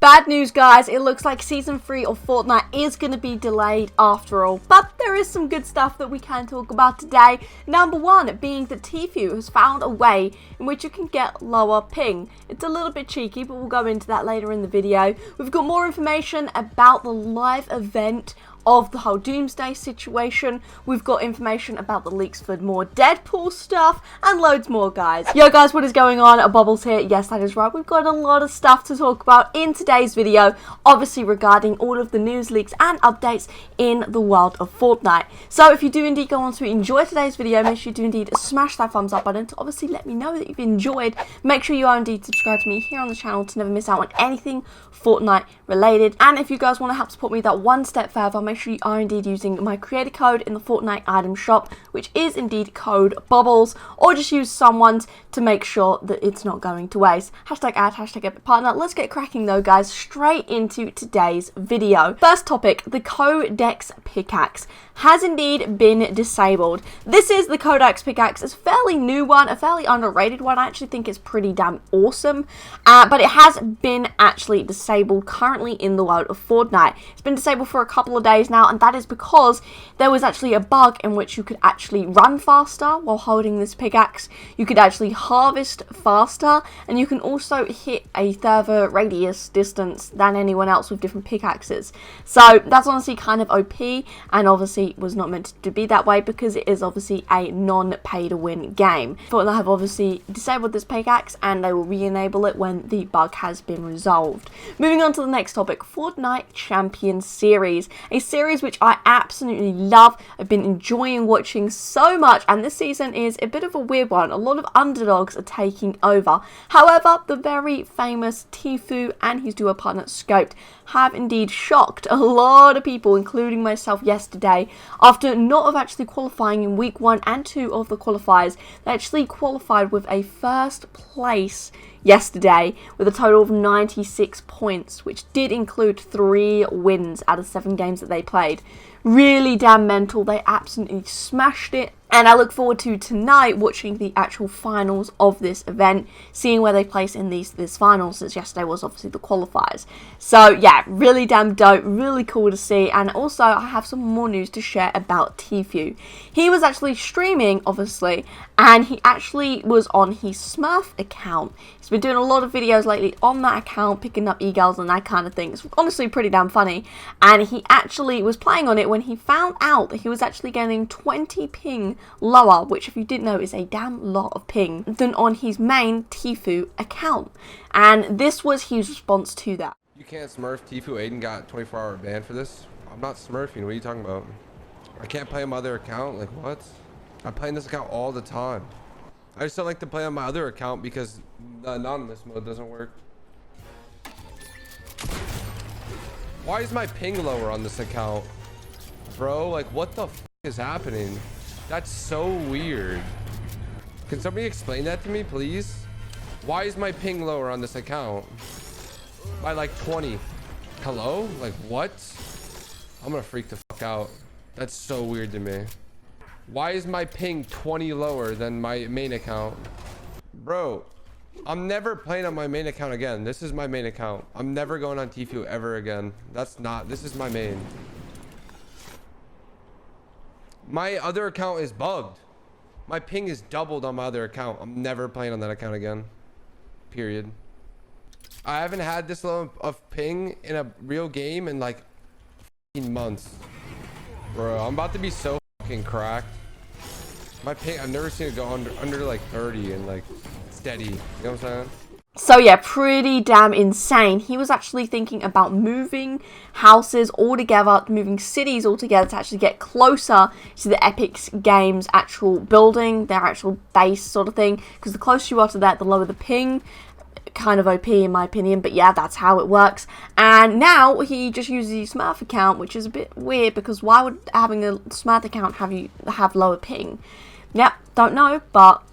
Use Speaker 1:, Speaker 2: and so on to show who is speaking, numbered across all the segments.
Speaker 1: Bad news, guys. It looks like Season 3 of Fortnite is going to be delayed after all. But there is some good stuff that we can talk about today. Number one being that Tfue has found a way in which you can get lower ping. It's a little bit cheeky, but we'll go into that later in the video. We've got more information about the live event of the whole Doomsday situation. We've got information about the leaks for more Deadpool stuff and loads more, guys. Yo guys, what is going on? Bobblez here. Yes, that is right. We've got a lot of stuff to talk about in today's video, obviously regarding all of the news leaks and updates in the world of Fortnite. So if you do indeed go on to enjoy today's video, make sure you do indeed smash that thumbs up button to obviously let me know that you've enjoyed. Make sure you are indeed subscribed to me here on the channel to never miss out on anything Fortnite related. And if you guys want to help support me that one step further, make sure you are indeed using my creator code in the Fortnite item shop, which is indeed code Bobblez, or just use someone's to make sure that it's not going to waste. Hashtag ad, hashtag epic partner. Let's get cracking though, guys, straight into today's video. First topic, the Codaxe Pickaxe has indeed been disabled. This is the Codaxe Pickaxe. It's a fairly new one, a fairly underrated one. I actually think it's pretty damn awesome, but it has been actually disabled currently in the world of Fortnite. It's been disabled for a couple of days now, and that is because there was actually a bug in which you could actually run faster while holding this pickaxe. You could actually harvest faster, and you can also hit a further radius distance than anyone else with different pickaxes. So that's honestly kind of OP, and obviously was not meant to be that way because it is obviously a non-pay-to-win game. Fortnite have obviously disabled this pickaxe, and they will re-enable it when the bug has been resolved. Moving on to the next topic, Fortnite Champion Series, a series which I absolutely love. I've been enjoying watching so much, and this season is a bit of a weird one. A lot of underdogs are taking over. However, the very famous Tfue and his duo partner Scoped have indeed shocked a lot of people, including myself, yesterday, after not of actually qualifying in week 1 and 2 of the qualifiers. They actually qualified with a first place yesterday with a total of 96 points, which did include 3 wins out of 7 games that they played. Really damn mental. They absolutely smashed it. And I look forward to tonight watching the actual finals of this event, seeing where they place in this finals, since yesterday was obviously the qualifiers. So yeah, really damn dope, really cool to see. And also I have some more news to share about Tfue. He was actually streaming, obviously, and he actually was on his Smurf account. He's been doing a lot of videos lately on that account, picking up e-girls and that kind of thing. It's honestly pretty damn funny. And he actually was playing on it when he found out that he was actually getting 20 ping lower, which if you didn't know is a damn lot of ping, than on his main Tfue account. And this was his response to that.
Speaker 2: You can't Smurf. Tfue Aiden got 24-hour ban for this. I'm not Smurfing. What are you talking about? I can't play on my other account? Like what? I play on this account all the time. I just don't like to play on my other account because the anonymous mode doesn't work. Why is my ping lower on this account? Bro, like what the f is happening? That's so weird. Can somebody explain that to me, please? Why is my ping lower on this account? By like 20. Hello? Like what? I'm gonna freak the fuck out. That's so weird to me. Why is my ping 20 lower than my main account? Bro, I'm never playing on my main account again. This is my main account. I'm never going on Tfue ever again. This is my main. My other account is bugged. My ping is doubled on my other account. I'm never playing on that account again. Period. I haven't had this low of ping in a real game in like months. Bro, I'm about to be so fucking cracked. My ping, I've never seen it go under like 30 and like steady. You know what I'm saying?
Speaker 1: So yeah, pretty damn insane. He was actually thinking about moving houses altogether, moving cities altogether to actually get closer to the Epic Games actual building, their actual base sort of thing. Because the closer you are to that, the lower the ping. Kind of OP in my opinion, but yeah, that's how it works. And now he just uses his Smurf account, which is a bit weird because why would having a Smurf account have lower ping? Yep, don't know, but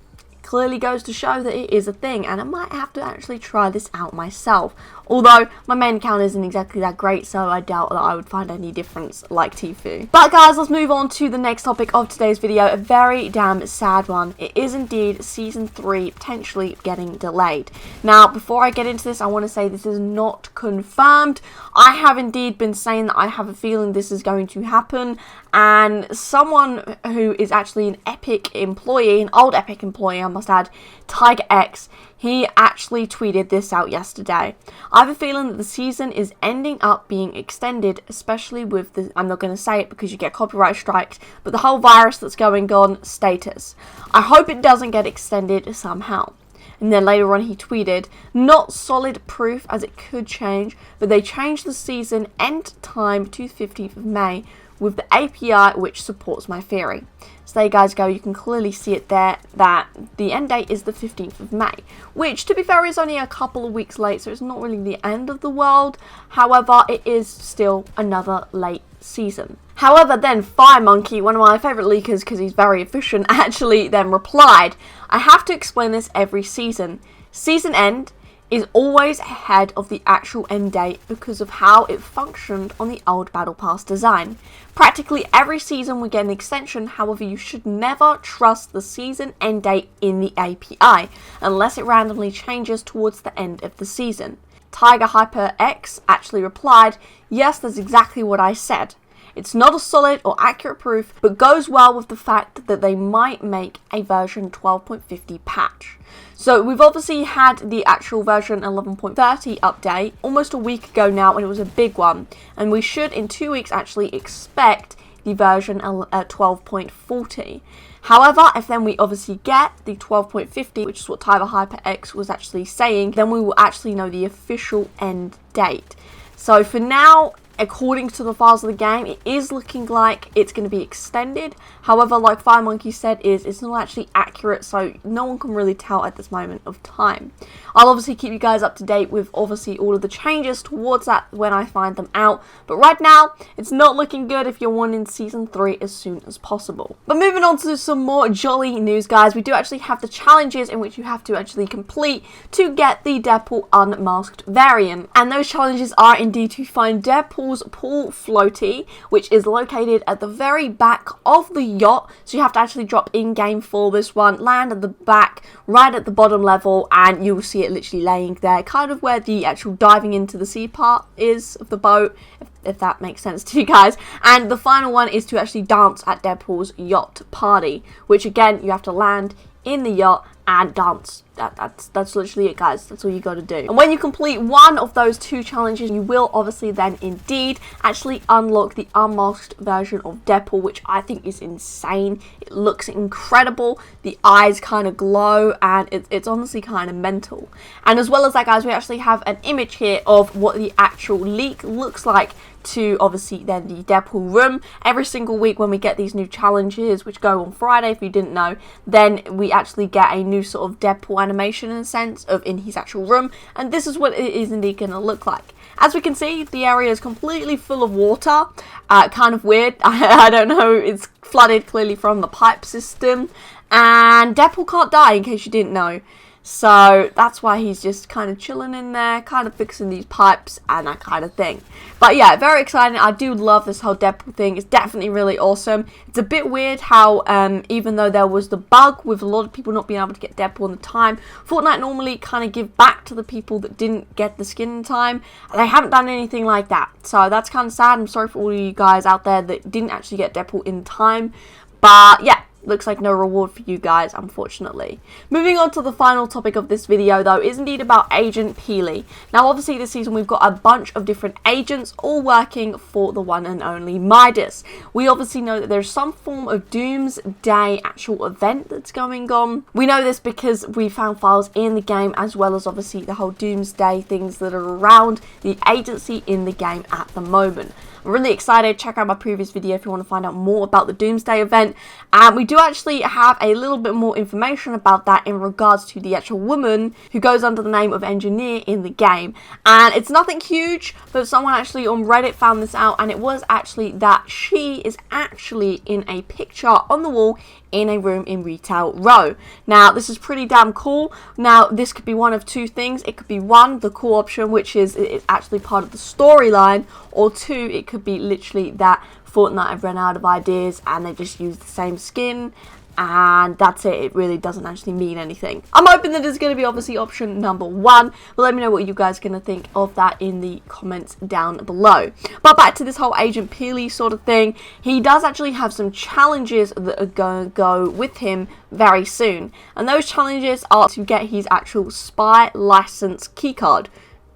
Speaker 1: clearly goes to show that it is a thing, and I might have to actually try this out myself. Although my main account isn't exactly that great, so I doubt that I would find any difference like Tfue. But guys, let's move on to the next topic of today's video, a very damn sad one. It is indeed Season 3 potentially getting delayed. Now, before I get into this, I want to say this is not confirmed. I have indeed been saying that I have a feeling this is going to happen, and someone who is actually an Epic employee, an old Epic employee I must add, Codaxe, he actually tweeted this out yesterday. I have a feeling that the season is ending up being extended, especially with the, I'm not going to say it because you get copyright strikes, but the whole virus that's going on status. I hope it doesn't get extended somehow. And then later on he tweeted, not solid proof as it could change, but they changed the season end time to 15th of May with the API which supports my theory. So there you guys go, you can clearly see it there that the end date is the 15th of May, which to be fair is only a couple of weeks late, so it's not really the end of the world. However, it is still another late season. However, then FireMonkey, one of my favourite leakers because he's very efficient, actually then replied, I have to explain this every season. Season end is always ahead of the actual end date because of how it functioned on the old Battle Pass design. Practically every season we get an extension, however you should never trust the season end date in the API unless it randomly changes towards the end of the season. Tiger Hyper X actually replied, yes, that's exactly what I said. It's not a solid or accurate proof, but goes well with the fact that they might make a version 12.50 patch. So we've obviously had the actual version 11.30 update almost a week ago now, and it was a big one. And we should in 2 weeks actually expect the version 12.40. However, if then we obviously get the 12.50, which is what Tiger Hyper X was actually saying, then we will actually know the official end date. So for now, according to the files of the game, it is looking like it's going to be extended. However, like FireMonkey said, it's not actually accurate, so no one can really tell at this moment of time. I'll obviously keep you guys up to date with obviously all of the changes towards that when I find them out. But right now, it's not looking good if you're wanting Season 3 as soon as possible. But moving on to some more jolly news, guys, we do actually have the challenges in which you have to actually complete to get the Deadpool Unmasked variant. And those challenges are indeed to find Deadpool's pool floaty, which is located at the very back of the yacht. So you have to actually drop in-game for this one, land at the back, right at the bottom level, and you will see it literally laying there, kind of where the actual diving into the sea part is of the boat, if that makes sense to you guys. And the final one is to actually dance at Deadpool's yacht party, which again, you have to land in the yacht and dance. That's literally it, guys. That's all you got to do. And when you complete one of those two challenges, you will obviously then indeed actually unlock the unmasked version of Deadpool, which I think is insane. It looks incredible. The eyes kind of glow, and it's honestly kind of mental. And as well as that, guys, we actually have an image here of what the actual leak looks like to obviously then the Deadpool room. Every single week when we get these new challenges, which go on Friday if you didn't know, then we actually get a new sort of Deadpool animation in a sense of in his actual room, and this is what it is indeed going to look like. As we can see, the area is completely full of water, kind of weird. I don't know, it's flooded clearly from the pipe system, and Deadpool can't die in case you didn't know. So that's why he's just kind of chilling in there, kind of fixing these pipes and that kind of thing. But yeah, very exciting. I do love this whole Deadpool thing. It's definitely really awesome. It's a bit weird how even though there was the bug with a lot of people not being able to get Deadpool in time, Fortnite normally kind of give back to the people that didn't get the skin in time. And they haven't done anything like that. So that's kind of sad. I'm sorry for all of you guys out there that didn't actually get Deadpool in time. But yeah, looks like no reward for you guys, unfortunately. Moving on to the final topic of this video, though, is indeed about Agent Healy. Now, obviously, this season we've got a bunch of different agents all working for the one and only Midas. We obviously know that there's some form of Doomsday actual event that's going on. We know this because we found files in the game, as well as obviously the whole Doomsday things that are around the agency in the game at the moment. I'm really excited. Check out my previous video if you want to find out more about the Doomsday event. And we do actually have a little bit more information about that in regards to the actual woman who goes under the name of Engineer in the game. And it's nothing huge, but someone actually on Reddit found this out, and it was actually that she is actually in a picture on the wall in a room in Retail Row. Now, this is pretty damn cool. Now, this could be one of two things. It could be one, the cool option, which is it's actually part of the storyline, or two, it could be literally that Fortnite have run out of ideas and they just use the same skin, and that's it. It really doesn't actually mean anything. I'm hoping that it's going to be obviously option number one, but let me know what you guys are going to think of that in the comments down below. But back to this whole Agent Healy sort of thing, he does actually have some challenges that are going to go with him very soon, and those challenges are to get his actual spy license keycard.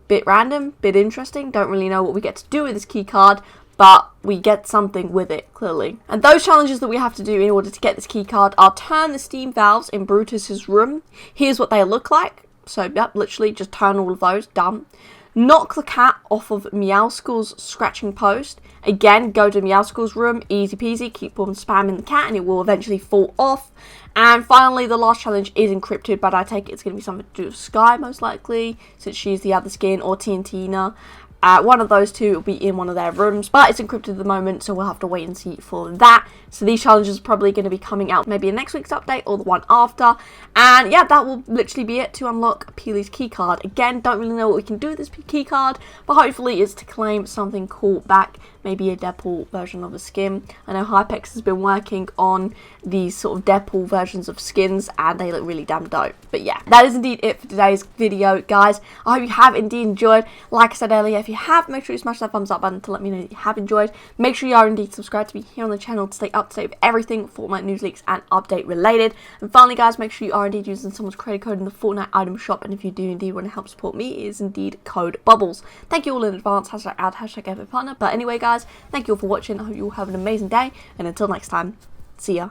Speaker 1: Bit random, bit interesting, don't really know what we get to do with this keycard, but we get something with it, clearly. And those challenges that we have to do in order to get this keycard are turn the steam valves in Brutus's room. Here's what they look like. So, yep, literally just turn all of those, done. Knock the cat off of Meowskull's scratching post. Again, go to Meowskull's room, easy peasy, keep on spamming the cat and it will eventually fall off. And finally, the last challenge is encrypted, but I take it it's going to be something to do with Sky, most likely, since she's the other skin, or Tiantina. One of those two will be in one of their rooms, but it's encrypted at the moment, so we'll have to wait and see for that. So these challenges are probably going to be coming out maybe in next week's update or the one after. And yeah, that will literally be it to unlock Healy's keycard. Again, don't really know what we can do with this keycard, but hopefully it's to claim something cool back. Maybe a Deadpool version of a skin. I know Hypex has been working on these sort of Deadpool versions of skins, and they look really damn dope. But yeah, that is indeed it for today's video, guys. I hope you have indeed enjoyed. Like I said earlier, if you have, make sure you smash that thumbs up button to let me know that you have enjoyed. Make sure you are indeed subscribed to me here on the channel to stay up to date with everything Fortnite news, leaks, and update related. And finally, guys, make sure you are indeed using someone's credit code in the Fortnite item shop. And if you do indeed want to help support me, it is indeed code Bobblez. Thank you all in advance. #ad, #epic partner. But anyway, guys, thank you all for watching. I hope you all have an amazing day. And until next time, see ya.